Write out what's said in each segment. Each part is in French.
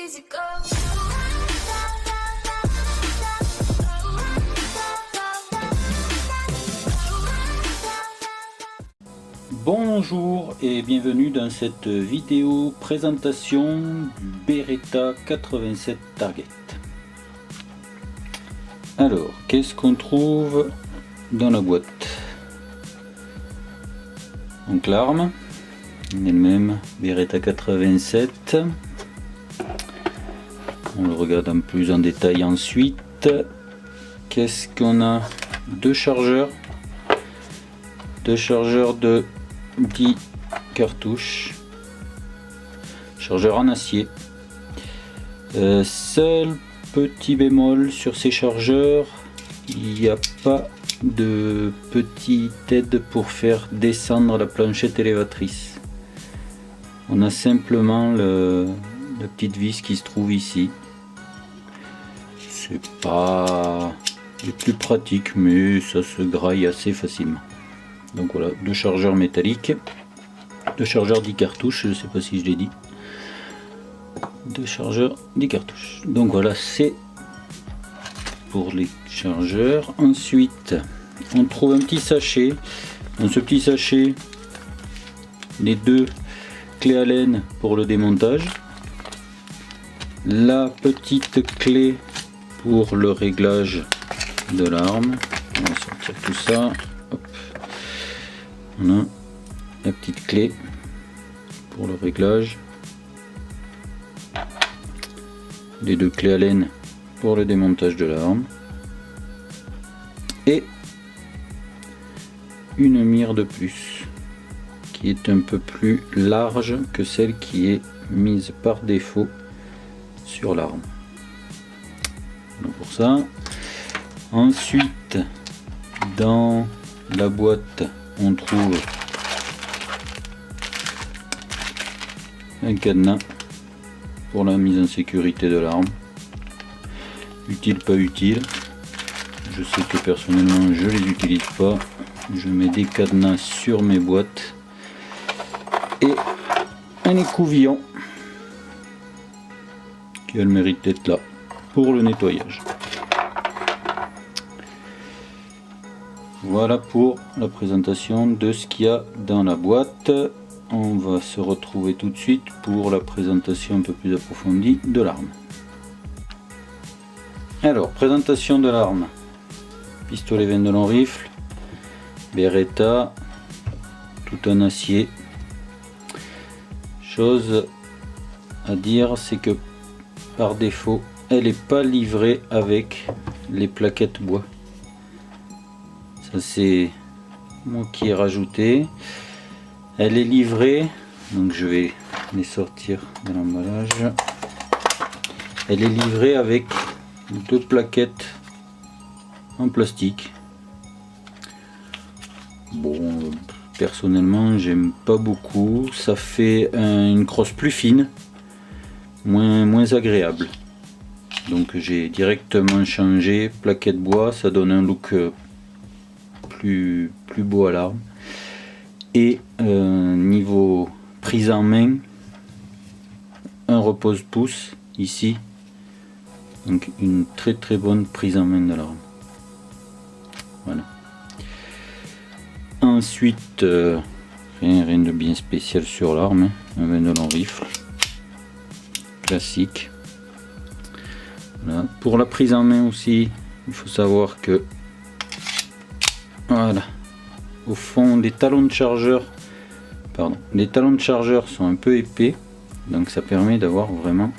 easy go. Bonjour et bienvenue dans cette vidéo présentation du Beretta 87 Target. Alors, qu'est-ce qu'on trouve dans la boîte? Donc l'arme elle-même, Beretta 87. On le regarde en plus en détail ensuite. Qu'est-ce qu'on a? Deux chargeurs de 10 cartouches, chargeur en acier. Seul petit bémol sur ces chargeurs, il n'y a pas de petite aide pour faire descendre la planchette élévatrice. On a simplement la petite vis qui se trouve ici. C'est pas le plus pratique, mais ça se graille assez facilement. Donc voilà, deux chargeurs métalliques, deux chargeurs 10 cartouches, je ne sais pas si je l'ai dit. Deux chargeurs 10 cartouches. Donc voilà, c'est pour les chargeurs. Ensuite, on trouve un petit sachet. Dans ce petit sachet, les deux clés Allen pour le démontage. La petite clé pour le réglage de l'arme. On va sortir tout ça. Hop. On a la petite clé pour le réglage, les deux clés Allen pour le démontage de l'arme et une mire de plus qui est un peu plus large que celle qui est mise par défaut sur l'arme. Voilà pour ça. Ensuite, dans la boîte, on trouve un cadenas pour la mise en sécurité de l'arme. Utile, pas utile. Je sais que personnellement je les utilise pas. Je mets des cadenas sur mes boîtes. Et un écouvillon qui a le mérite d'être là pour le nettoyage. Voilà pour la présentation de ce qu'il y a dans la boîte. On va se retrouver tout de suite pour la présentation un peu plus approfondie de l'arme. Alors, présentation de l'arme. Pistolet 20 de long rifle, Beretta, tout en acier. Chose à dire, c'est que par défaut, elle n'est pas livrée avec les plaquettes bois. Ça c'est moi qui ai rajouté. Elle est livrée, donc je vais les sortir de l'emballage. Elle est livrée avec deux plaquettes en plastique. Bon, personnellement j'aime pas beaucoup. Ça fait une crosse plus fine, moins agréable. Donc j'ai directement changé plaquette bois. Ça donne un look plus beau à l'arme. Et niveau prise en main, un repose-pouce ici, donc une très bonne prise en main de l'arme. Voilà. Ensuite, rien de bien spécial sur l'arme, un 20 de long rifle classique. Voilà. Pour la prise en main aussi, il faut savoir que voilà, au fond des talons de chargeur, les talons de chargeur sont un peu épais, donc ça permet d'avoir vraiment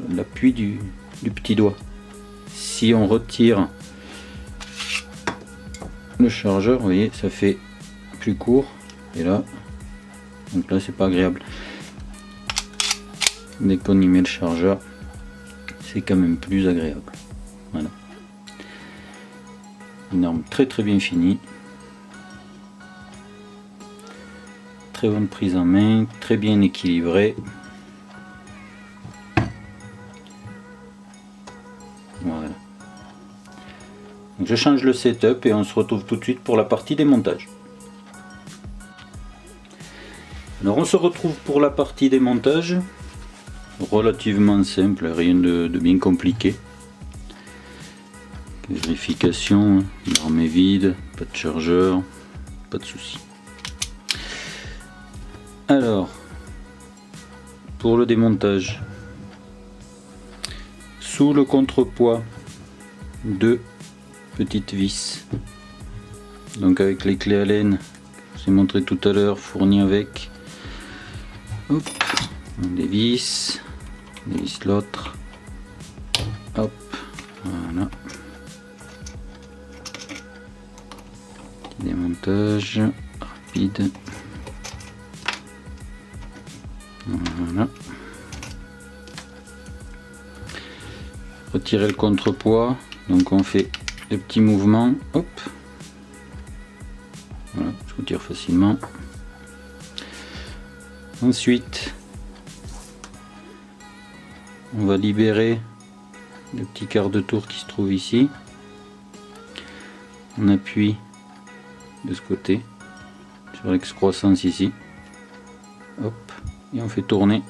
l'appui du petit doigt. Si on retire le chargeur, vous voyez, ça fait plus court, et là, donc là c'est pas agréable. Dès qu'on y met le chargeur, c'est quand même plus agréable. Voilà. Une arme très bien finie, très bonne prise en main, très bien équilibrée. Voilà. Donc je change le setup et on se retrouve tout de suite pour la partie démontage. Alors on se retrouve pour la partie démontage. relativement simple, rien de bien compliqué. Vérification, l'arme est vide, pas de chargeur, pas de souci. Alors, pour le démontage, sous le contrepoids, 2 petites vis, donc avec les clés Allen, je vous ai montré tout à l'heure, fournies avec. Hop, des vis l'autre, hop, voilà. Petit démontage rapide. Voilà. Retirer le contrepoids, donc on fait des petits mouvements, hop, voilà, je retire facilement. Ensuite, on va libérer le petit quart de tour qui se trouve ici. On appuie de ce côté sur l'excroissance ici, hop, et on fait tourner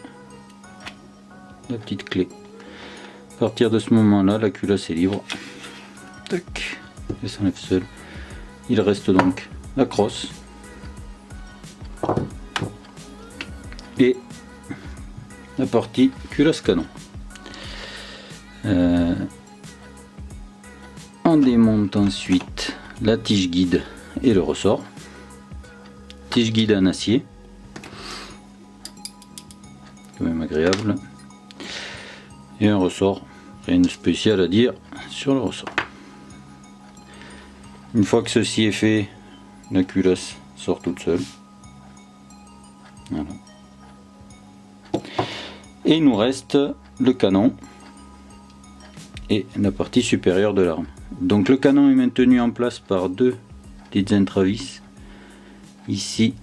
la petite clé. À partir de ce moment-là, la culasse est libre. Tac, elle s'enlève seule. Il reste donc la crosse et la partie culasse canon. On démonte ensuite la tige guide et le ressort. Tige guide en acier, quand même agréable, et un ressort, rien de spécial à dire sur le ressort. Une fois que ceci est fait, la culasse sort toute seule. Voilà. Et il nous reste le canon et la partie supérieure de l'arme. Donc le canon est maintenu en place par 2 petites intravis, ici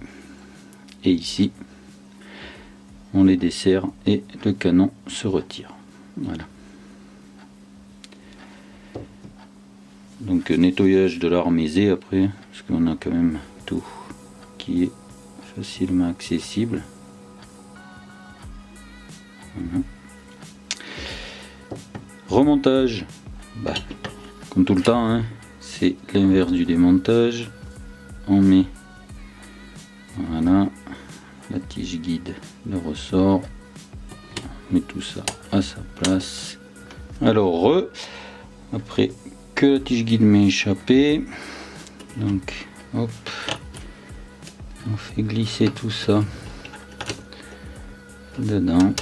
et ici. On les dessert et le canon se retire. Voilà. Donc nettoyage de l'arme aisé après, parce qu'on a quand même tout qui est facilement accessible. Voilà. Remontage, bah, comme tout le temps, hein, c'est l'inverse du démontage. On met, voilà, la tige guide, le ressort, on met tout ça à sa place. Alors après que la tige guide m'est échappé, donc hop, on fait glisser tout ça dedans.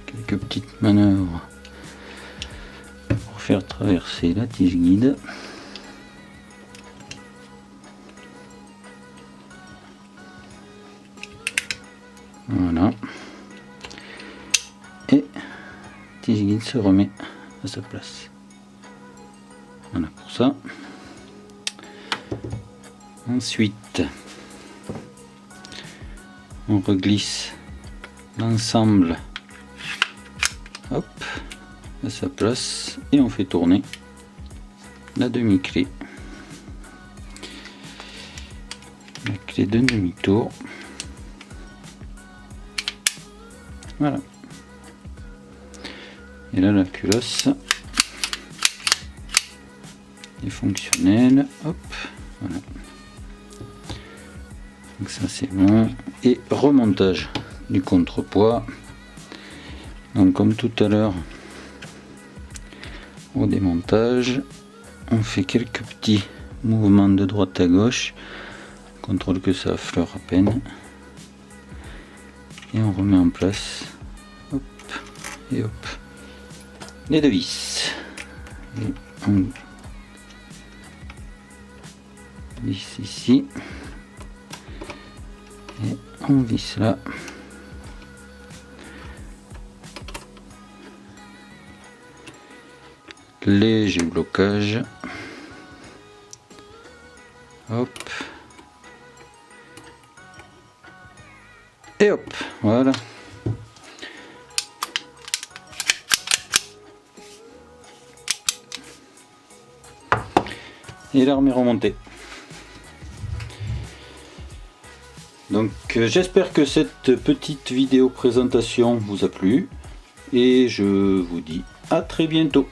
Quelques petites manœuvres pour faire traverser la tige guide. Voilà. Et la tige guide se remet à sa place. Voilà pour ça. Ensuite, on reglisse l'ensemble, hop, à sa place et on fait tourner la demi-clé, la clé d'un demi-tour. Voilà. Et là la culasse est fonctionnelle. Hop, voilà. Donc ça c'est bon. Et remontage du contrepoids. Donc comme tout à l'heure au démontage, on fait quelques petits mouvements de droite à gauche. On contrôle que ça affleure à peine. Et on remet en place, hop, et hop, les deux vis. Et on visse ici. Et on visse là. Léger blocage. Hop. Et hop, voilà. Et l'arme est remontée. Donc j'espère que cette petite vidéo présentation vous a plu et je vous dis à très bientôt.